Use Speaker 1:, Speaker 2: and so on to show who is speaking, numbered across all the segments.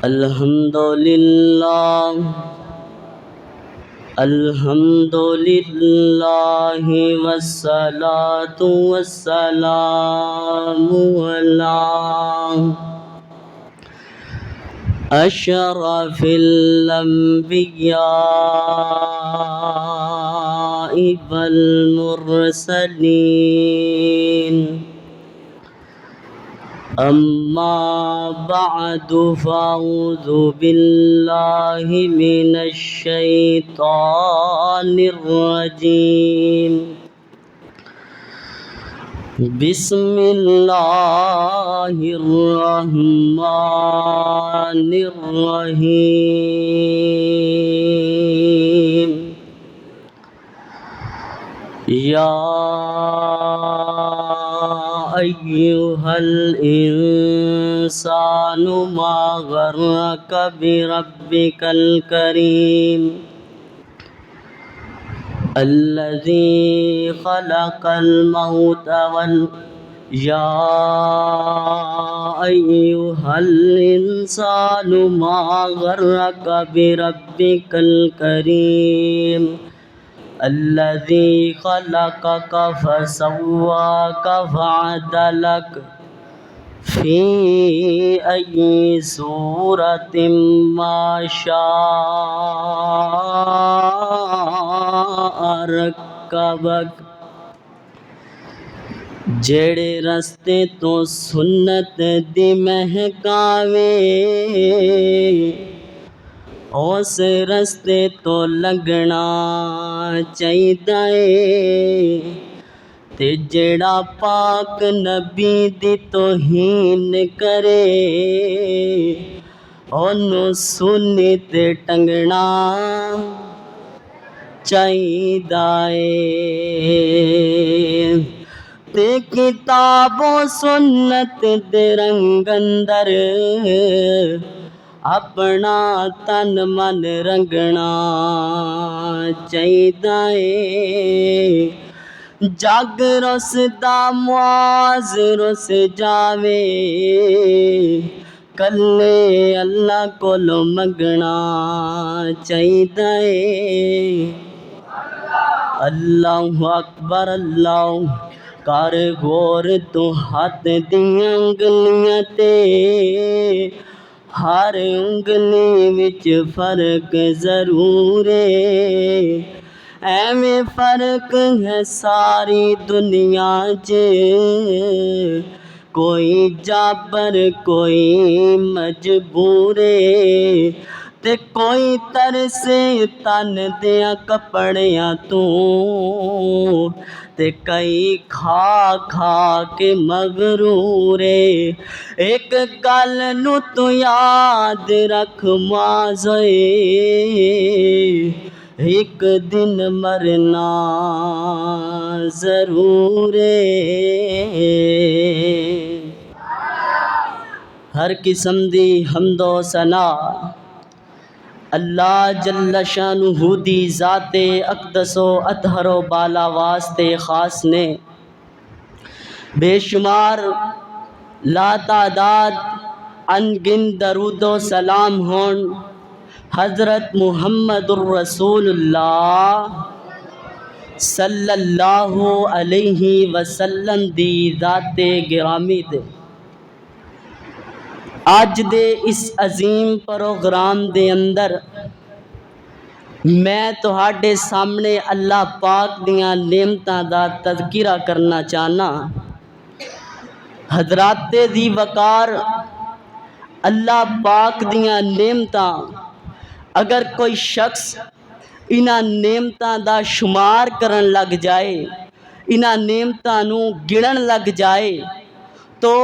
Speaker 1: الحمدللہ والصلاة والسلام علی اشرف الانبیاء والمرسلین اما بعد فاعوذ باللہ من الشیطان الرجیم بسم اللہ الرحمن الرحیم یا ایھا الانسان ما غرک بربک الکریم الذی خلق الموت یا ایھا الانسان ما غرک بربک الکریم الذی خلقک فسواک فعدلک فی ای صورت ما شاء رکبک جڑے رستے تو سنت دی مہکاوے اس رستے تو لگنا چاہیدا ہے تے جڑا پاک نبی دی توہین کرے اونوں سنی تے ٹنگنا چاہیدا ہے تے کتاب و سنت دے رنگ اندر اپنا تن من رنگنا چاہیدا ہے جگ رس دا معاذ رس جاوے کلے اللہ کولوں منگنا چاہیدا ہے اللہ اکبر اللہ کر غور تو ہاتھ دیاں انگلیاں تے ہر انگلی وچ فرق ضرور ہے ایویں فرق ہے ساری دنیا چ کوئی جابر کوئی مجبور ہے تے کوئی ترسے تن دیاں کپڑیاں تو تے کئی کھا کھا کے مغرور ہے ایک گل نو تو یاد رکھ مازوئے ایک دن مرنا ضرور ہے ہر قسم دی حمد و ثنا اللہ جل شانہ دی ذات اقدس و اطہر و بالا واسطے خاص نے بے شمار لا تعداد ان گن درود و سلام ہون حضرت محمد الرسول اللہ صلی اللہ علیہ وسلم دی ذات گرامی دے اج دے اس عظیم پروگرام دے اندر میں تہاڈے سامنے اللہ پاک دیاں نعمتاں دا تذکرہ کرنا چاہنا حضرات دی وقار اللہ پاک دیاں نعمتاں اگر کوئی شخص انہاں نعمتاں دا شمار کرن لگ جائے انہاں نعمتاں نو گنن لگ جائے تو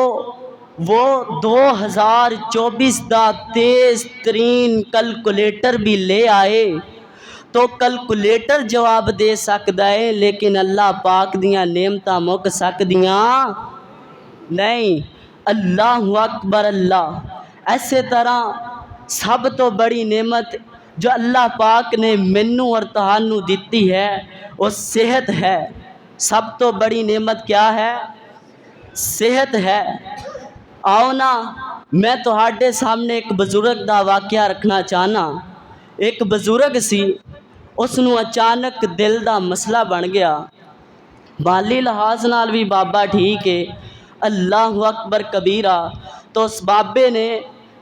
Speaker 1: وہ 2024 دا تیز ترین کیلکولیٹر بھی لے آئے تو کیلکولیٹر جواب دے سکدا ہے لیکن اللہ پاک دیاں نعمتاں مک سکدیاں نہیں اللہ اکبر اللہ ایسے طرح سب تو بڑی نعمت جو اللہ پاک نے مینوں اور تہانوں دیتی ہے وہ صحت ہے سب تو بڑی نعمت کیا ہے صحت ہے آؤ نا میں ਤੁਹਾਡੇ ਸਾਹਮਣੇ ਇੱਕ ਬਜ਼ੁਰਗ ਦਾ ਵਾਕਿਆ ਰੱਖਣਾ ਚਾਹਨਾ। ਇੱਕ ਬਜ਼ੁਰਗ ਸੀ, ਉਸ ਨੂੰ ਅਚਾਨਕ ਦਿਲ ਦਾ ਮਸਲਾ ਬਣ ਗਿਆ। ਮਾਲੀ ਲਿਹਾਜ਼ ਨਾਲ ਵੀ ਬਾਬਾ ਠੀਕ ਹੈ, ਅੱਲਾਹੁ ਅਕਬਰ ਕਬੀਰਾ। ਤਾਂ ਉਸ ਬਾਬੇ ਨੇ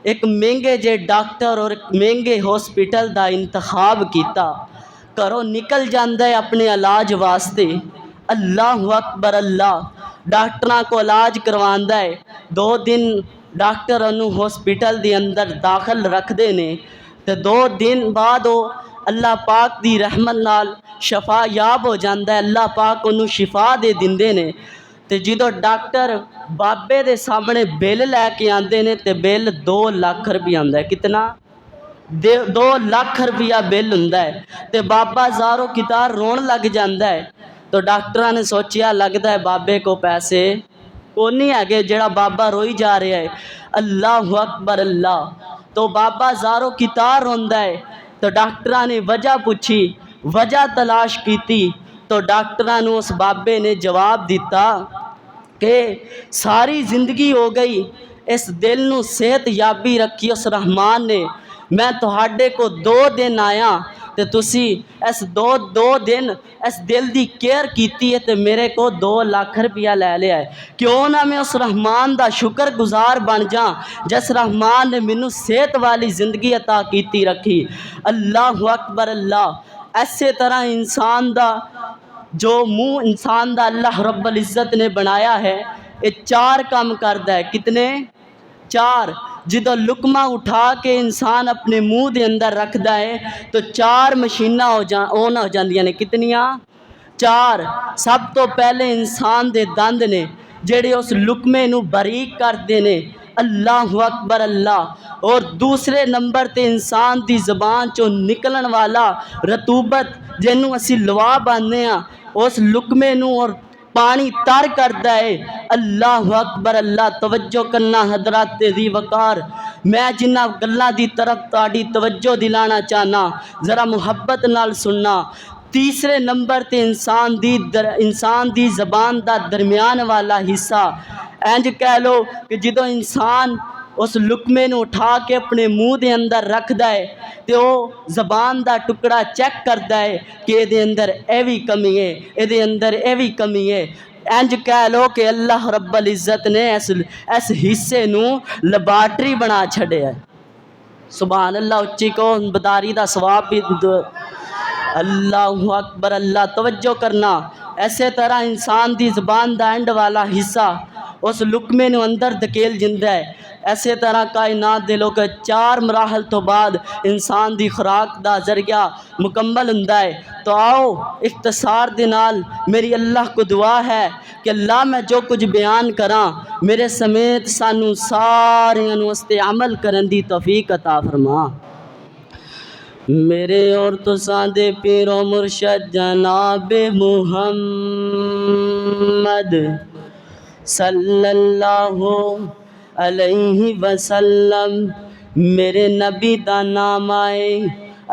Speaker 1: ਇੱਕ ਮਹਿੰਗੇ ਜਿਹੇ ਡਾਕਟਰ ਔਰ ਇੱਕ ਮਹਿੰਗੇ ਹਸਪੀਟਲ ਦਾ ਇੰਤਖਾਬ ਕੀਤਾ। ਘਰੋਂ ਨਿਕਲ ਜਾਂਦਾ ਹੈ ਆਪਣੇ ਇਲਾਜ ਵਾਸਤੇ। ਅੱਲਾਹੁ ਅਕਬਰ ਅੱਲਾ। ਡਾਕਟਰਾਂ ਕੋ ਇਲਾਜ ਕਰਵਾਉਂਦਾ ਹੈ। 2 ਦਿਨ ਡਾਕਟਰ ਉਹਨੂੰ ਹਸਪੀਟਲ ਦੇ ਅੰਦਰ ਦਾਖਲ ਰੱਖਦੇ ਨੇ ਤੇ 2 ਦਿਨ ਬਾਅਦ ਉਹ ਅੱਲਾਹ ਪਾਕ ਦੀ ਰਹਿਮਤ ਨਾਲ ਸ਼ਫਾ ਯਾਬ ਹੋ ਜਾਂਦਾ ਹੈ। ਅੱਲਾਹ ਪਾਕ ਉਹਨੂੰ ਸ਼ਿਫਾ ਦੇ ਦਿੰਦੇ ਨੇ। ਤੇ ਜਦੋਂ ਡਾਕਟਰ ਬਾਬੇ ਦੇ ਸਾਹਮਣੇ ਬਿੱਲ ਲੈ ਕੇ ਆਉਂਦੇ ਨੇ ਤੇ ਬਿੱਲ 2 ਲੱਖ ਰੁਪਇਆ ਆਉਂਦਾ ਹੈ। ਕਿਤਨਾ? 2 ਲੱਖ ਰੁਪਇਆ ਬਿੱਲ ਹੁੰਦਾ ਹੈ। ਤੇ ਬਾਬਾ ਜ਼ਾਰੋ ਕਿਤਾਰ ਰੋਣ ਲੱਗ ਜਾਂਦਾ ਹੈ। ਤਾਂ ਡਾਕਟਰਾਂ ਨੇ ਸੋਚਿਆ ਲੱਗਦਾ ਹੈ ਬਾਬੇ ਕੋ ਪੈਸੇ ਕੋ ਨਹੀਂ ਹੈਗੇ ਜਿਹੜਾ ਬਾਬਾ ਰੋਈ ਜਾ ਰਿਹਾ ਹੈ। ਅੱਲਾਹੁ ਅਕਬਰ ਅੱਲਾ। تو بابا زارو کتار روندا ہے۔ تو ڈاکٹراں نے وجہ پوچھی، وجہ تلاش کیتی تو ڈاکٹراں نو اس بابے نے جواب دیتا کہ ساری زندگی ہو گئی، اس دل نو صحت یابی رکھی اس رحمان نے۔ میں تہاڈے کو 2 دن آیا تے تسی اس دو دن اس دل دی کیئر کیتی ہے تے میرے کو 2 لاکھ روپیہ لے لیا ہے۔ کیوں نہ میں اس رحمان دا شکر گزار بن جاں جس رحمان نے مینوں صحت والی زندگی عطا کیتی رکھی۔ اللہ اکبر اللہ۔ ایسے طرح انسان دا جو منہ انسان دا اللہ رب العزت نے بنایا ہے، یہ 4 کام کردا ہے۔ کتنے؟ 4۔ جدو لقمہ اٹھا کے انسان اپنے منہ دے اندر رکھدا ہے تو 4 مشیناں ہو جاندیاں نے۔ کتنیاں؟ 4۔ سب تو پہلے انسان دے دند نے جڑے اس لقمے نو باریک کردے نے۔ اللہ اکبر اللہ۔ اور دوسرے نمبر تے انسان دی زبان چوں نکلن والا رطوبت جنوں اسی لواب آندے ہاں، اس لقمے نو اور پانی تر کردا ہے۔ اللہ اکبر اللہ۔ توجہ کرنا حضرات دی وقار، میں جنہ گلاں دی طرف تہاڈی توجہ دلانا چاہنا، ذرا محبت نال سننا۔ تیسرے نمبر تے انسان دی زبان دا درمیان والا حصہ، انج کہہ لو کہ جدوں انسان اس لقمے نو اٹھا کے اپنے منہ دے اندر رکھدا ہے تے او زبان دا ٹکڑا چیک کردا ہے کہ اے دے اندر اے وی کمی ہے، اے دے اندر اے وی کمی ہے۔ انج کہہ لو کہ اللہ رب العزت نے اس حصے نو لیبارٹری بنا چھڑیا ہے۔ سبحان اللہ۔ اچھی کو بداری دا ثواب بھی اللہ اکبر اللہ۔ توجہ کرنا۔ ایسے طرح انسان دی زبان دا اینڈ والا حصہ اس لقمے نو اندر دھکیل جندا ہے۔ ایسے طرح کائنات دے لوگ 4 مراحل تو بعد انسان دی خوراک دا ذریعہ مکمل ہوندا ہے۔ تو آؤ اختصار دے نال میری اللہ کو دعا ہے کہ اللہ میں جو کچھ بیان کراں میرے سمیت سانو ساریاں نو اس تے عمل کرن دی توفیق عطا فرما۔ میرے اور تساں دے پیر و مرشد جناب محمد صلی اللہ علیہ وسلم، میرے نبی دا نام آئے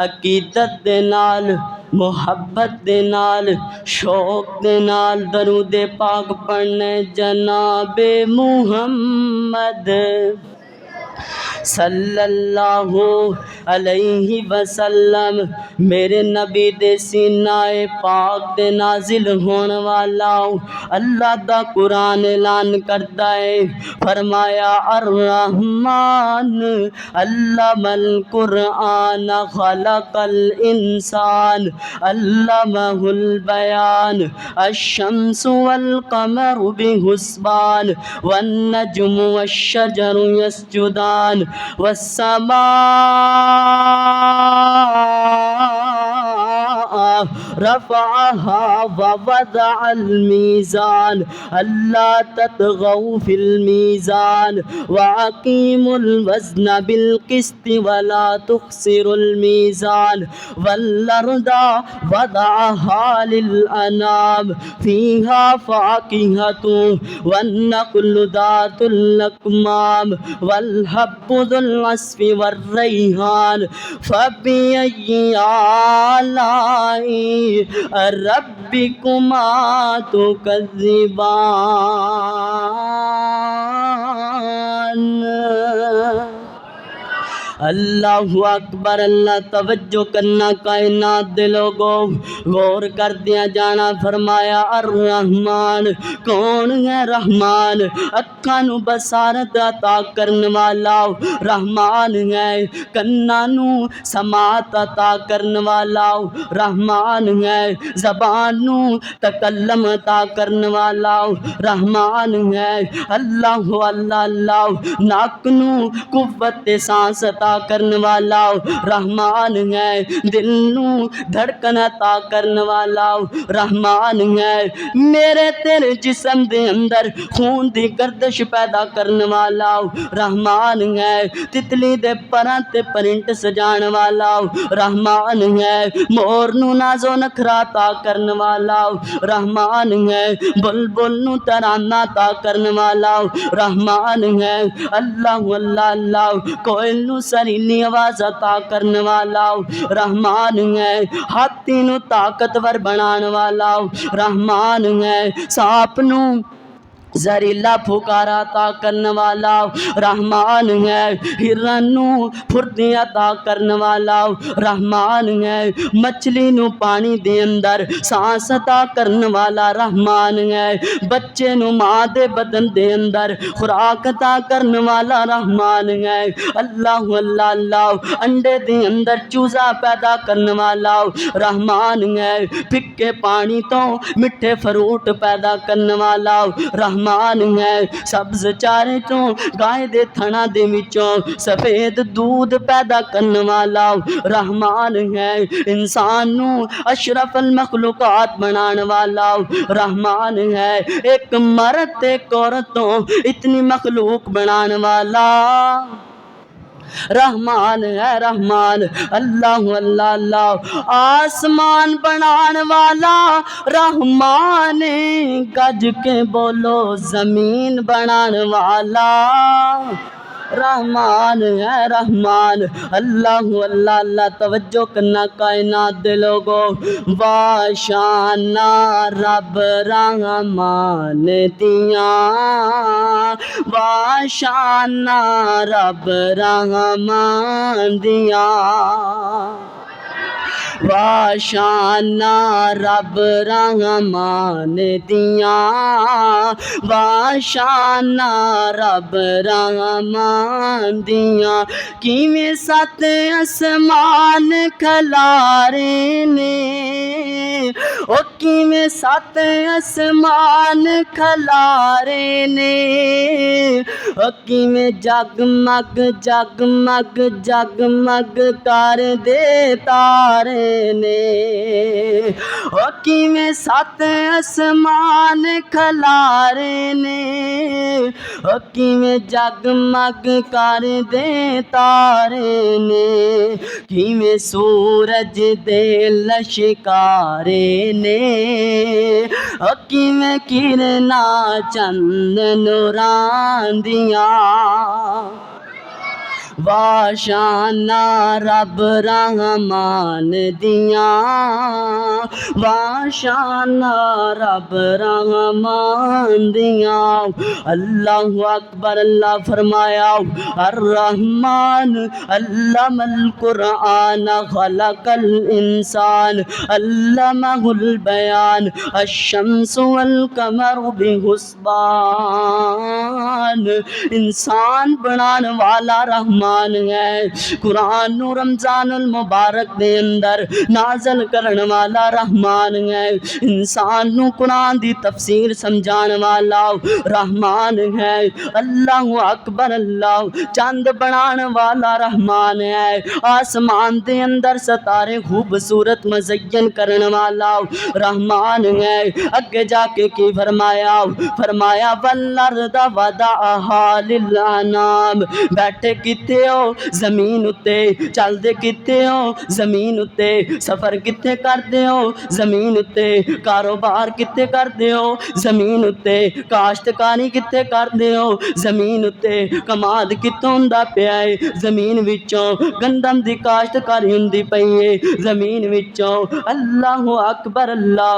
Speaker 1: عقیدت دے نال، محبت دے نال، شوق دے نال درود پاک پڑھنے جناب محمد صلی اللہ علیہ وسلم۔ میرے نبی دے سینہ پاک دے نازل ہون والا اللہ دا قرآن اعلان کردا ہے، فرمایا الرحمن علم القرآن خلق الانسان علمہ البیان الشمس والقمر بحسبان والنجم والشجر يسجدان والسماء رفعها ووضع الميزان ألا تطغوا في الميزان وأقيموا الوزن بالقسط ولا تخسروا الميزان والأرض وضعها للأنام فيها فاكهة والنخل ذات الأكمام والحب ذو العصف والريحان فبأي آلاء ربكما تكذبان۔ اللہ اکبر، اللہ توجہ کرنا کائنات دے لوگوں، غور کر دیا جانا۔ فرمایا الرحمن، کون ہے رحمان؟ اکھاں نو بصارت عطا کرن والا رحمان ہے، کناں نو سماعت عطا کرن والا رحمان ہے، زبان نو تکلم عطا کرن والا رحمان ہے۔ اللہ اللہ اللہ، ناک نو قوت سانس عطا کرن والا رحمان ہے، دل نو دھڑکن عطا کرن والا رحمان ہے، میرے تیرے جسم دے اندر خون دی گردش پیدا کرن والا رحمان ہے، تتلی دے پراں تے پرنٹ سجان والا رحمان ہے، مور نو ناز و نخرا عطا کرن والا رحمان ہے، بلبل نو ترانہ عطا کرن والا رحمان ہے۔ اللہ اللہ اللہ، کوئل نو سریلی آواز عطا کرن والا رحمان ہے، ہاتھی نو طاقتور بنان والا رحمان ہے، سانپ نو زہریلا پھکارا عطا کرن والا رحمان ہے، ہرن نو پھردی عطا کرن والا رحمان ہے، مچھلی نو پانی دے اندر سانس عطا کرن والا رحمان ہے، بچے نو ماں دے بدن دے اندر خوراک عطا کرن والا رحمان ہے۔ اللہ اللہ اللہ، انڈے دے اندر چوزا پیدا کرن والا رحمان ہے، پھکے پانی تو مٹھے فروٹ پیدا کرن والا رحمان ہے، سبز چارے تو گائے دے تھنا دے وچوں سفید دودھ پیدا کرن والا رحمان ہے، انسان نو اشرف المخلوقات بنان والا رحمان ہے، ایک مرد تے ایک عورت تو اتنی مخلوق بنان والا رحمان ہے رحمان۔ اللہ اللہ اللہ، آسمان بنان والا رحمان، گج کے بولو زمین بنان والا رحمان ہے رحمان۔ اللہ اللہ اللہ، توجہ کرنا کائنات دے لوگوں، باشانہ رب رحمان دیاں، باشانہ رب رحمان دیاں، باشانہ رب رحمان دیاں، باشانہ رب رحمان دیاں، کیویں سات اسمان کھلارے نے، او کیویں سات اسمان کھلارے نے، او کیویں جگمگ جگمگ جگمگ کر دے تارے نے، او کیویں سات اسمان کھلارے نے، او کیویں جگمگ کر دے تارے نے، کیویں سورج دے لشکارے نے، او کیویں کرناں چند نوران دیاں، باشانہ رب رحمان دیاں، باشانہ رب رحمان دیاں۔ اللہ اکبر، اللہ فرمایا الرحمن علم القرآن خلق الانسان علمہ البیان الشمس والقمر بحسبان، انسان بنان والا رحمان ہے، قرآن نو رمضان المبارک دے اندر نازل کرن والا رحمان ہے، انسان نو قرآن دی تفسیر سمجھان والا رحمان ہے۔ اللہ اکبر، اللہ چاند بنان والا رحمان ہے، آسمان دے اندر ستارے خوبصورت مزین کرن والا رحمان ہے۔ اگے جا کے کی فرمایا؟ فرمایا والارض وضعہا للانام، بیٹھے کتے ہو زمین اتے، چل دے کتے ہو زمین اتے، سفر کتے کر دے ہو زمین اتے، کاروبار کتے کر دے ہو زمین اتے، کاشتکاری کتے کر دے ہو زمین اتے، کماد کتوں ہوندا پیا ہے زمین وچوں، گندم دی کاشتکاری ہوندی پئی ہے زمین وچوں۔ اللہ اکبر، اللہ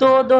Speaker 1: 2-2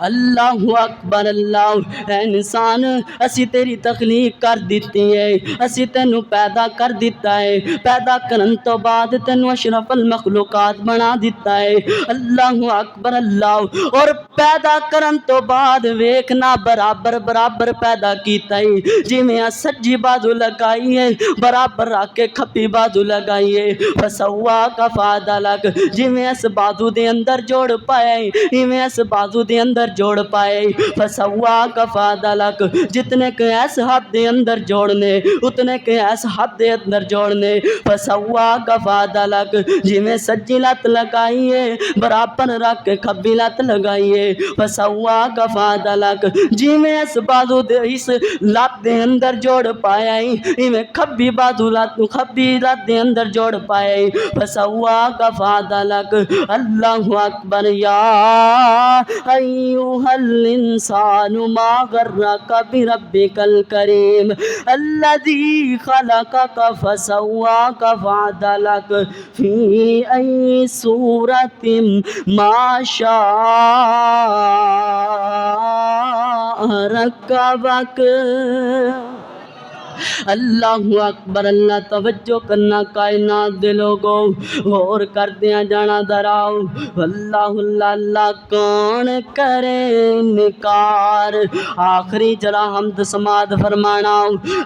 Speaker 1: اللہ اکبر اللہ اے انسان اسی تیری تخلیق کر دیتی ہے اسی تینوں پیدا کر دیتا ہے پیدا کرن تو بعد تینوں اشرف المخلوقات بنا دیتا ہے اللہ اکبر اللہ اور پیدا کرن تو بعد ویکھنا برابر برابر پیدا کیتا ہے جی میں سجی بازو لگائی ہے برابر رکھ کے کھپی بازو لگائی ہے فسوا کا فادہ لگ جی میں اس بازو دے اندر جوڑ پائے جی میں اس بازو دے اندر جوڑ پائے فسوا کا فادہ لگ جتنے کے ایس حد دے اندر جوڑنے اتنے کے ایس حد دے اندر جوڑنے فسوا کا فادہ لگ جی میں سجی لت لگائیے برابر رکھ کے کھبی لت لگائیے فسوا کا فادہ لگ جی میں اس بازو دے اس لت دے اندر جوڑ پایا ہی میں کھبی بازو لت کھبی لت دے اندر جوڑ پایا فسوا کا فادہ لگ اللہ اکبر یا ایوہ الانسان ما غرک بربک الکریم الذی خلقک فسواک فعدلک فی ای صورت ما شاء رکبک اللہ اکبر اللہ توجہ کرنا کائنات دے لوگوں غور کردیاں جانا دراؤ اللہ اللہ اللہ کون کرے انکار آخری جرا حمد سماد فرمانا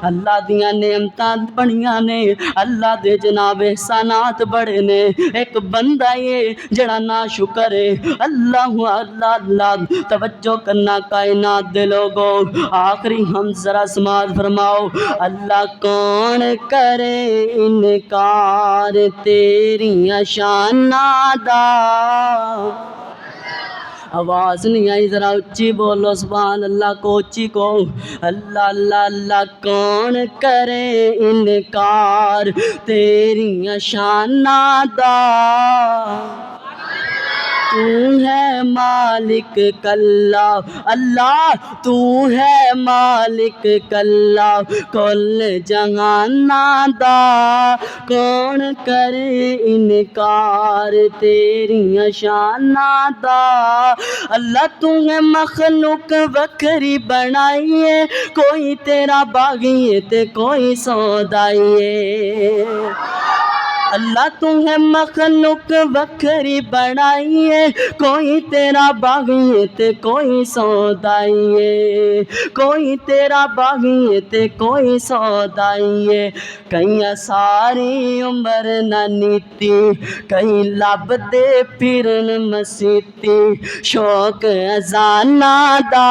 Speaker 1: اللہ دیاں نعمتاں بڑیاں نے اللہ دے جناب احسانات بڑے نے ایک بندہ یہ جڑا نا شکر ہے اللہ اللہ اللہ توجہ کرنا کائنات دے لوگوں آخری حمد ذرا سماد فرماؤ اللہ کون کرے انکار تیری شانہ دا آواز نہیں آئی ذرا اچھی بولو سبحان اللہ کو اچھی کو اللہ اللہ اللہ کون کرے انکار تیری شانہ دا تو ہے مالک کلا اللہ تو ہے مالک کلا کل جہانا دا کون کرے انکار تیری شانہ دا اللہ تو ہے مخلوق وکری بنائی ہے کوئی تیرا باغی ہے تے کوئی سودائی ہے اللہ تو ہے مخلوق وکری بنائی ہے کوئی تیرا باغی ہے تے کوئی سودائی ہے کوئی تیرا باغی ہے تے کوئی سودائی ہے کہیں ساری عمر نہ نیتی کہیں لب دے پھرن مسیتی شوق ازانہ دا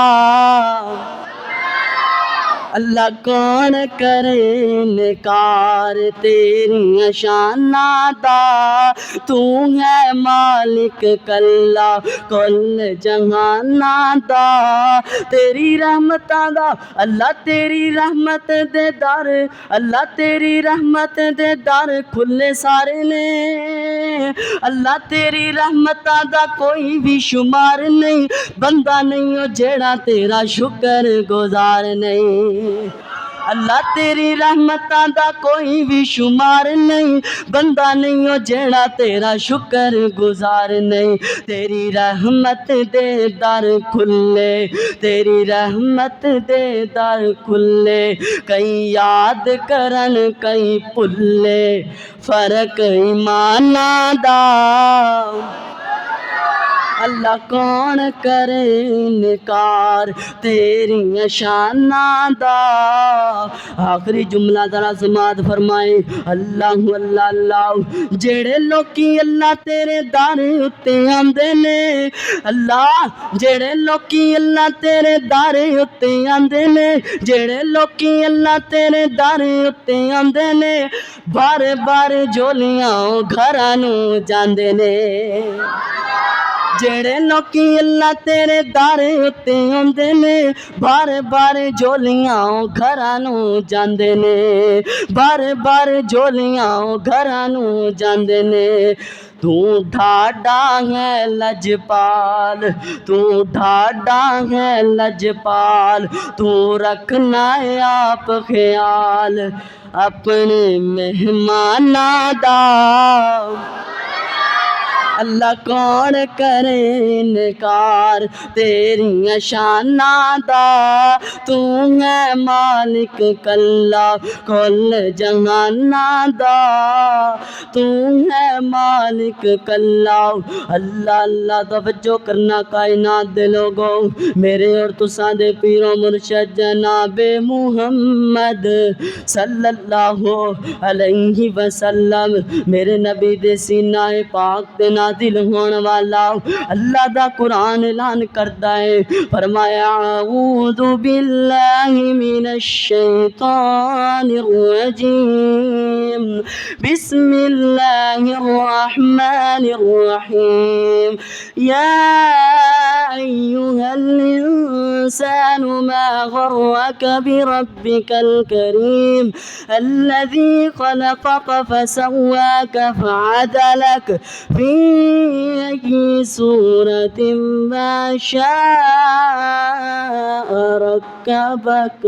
Speaker 1: اللہ کون کرے انکار تیری شانہ دا تو ہے مالک کلا کل جہانہ دا تیری رحمتاں دا اللہ تیری رحمت دے در اللہ تیری رحمت دے در کھلے سارے نے اللہ تیری رحمتاں دا کوئی بھی شمار نہیں بندہ نہیں ہو جیڑا تیرا شکر گزار نہیں اللہ تیری رحمتاں دا کوئی بھی شمار نہیں بندہ نہیں ہو جیڑا تیرا شکر گزار نہیں تیری رحمت دے در کھلے تیری رحمت دے در کھلے کہیں یاد کرن کہیں پلے فرق ایمانہ دا اللہ کون کرے انکار تیری شانہ دا آخری جملہ ذرا سماعت فرمائے اللہ اللہ اللہ جڑے لوکی اللہ تیرے دار اتے آندے نے اللہ جڑے لوکی اللہ تیرے دار اتے آندے نے جڑے لوکی اللہ تیرے دار اتے آندے نے بار بار جولیاں گھرانوں جاندے نے جڑے لوکی اللہ تیرے دار اتے آندے نے بار بار جولیاں گھرانوں جاندے نے بار بار جولیاں گھرانوں جاندے نے تو ڈھاڈا ہے لجپال تو ڈھاڈا ہے لجپال تو رکھنا ہے آپ خیال اپنے مہمانہ دا اللہ کون کرے انکار تیریاں شاناں دا تو ہے مالک کلا کل جہاناں دا تو ہے مالک کلا اللہ اللہ توجہ کرنا کائنات دے لوگوں میرے اور تساں دے پیر و مرشد جناب محمد صلی اللہ علیہ وسلم میرے نبی دے سینہ پاک تے نازل ہون والا اللہ دا قرآن اعلان کردا ہے فرمایا اعوذ باللہ من الشیطان الرجیم بسم اللہ الرحمن الرحیم یا ایہا الانسان ما غرک بربک الکریم الذي خلقك فسواك فعدلك في أي صورة ما شاء ركبك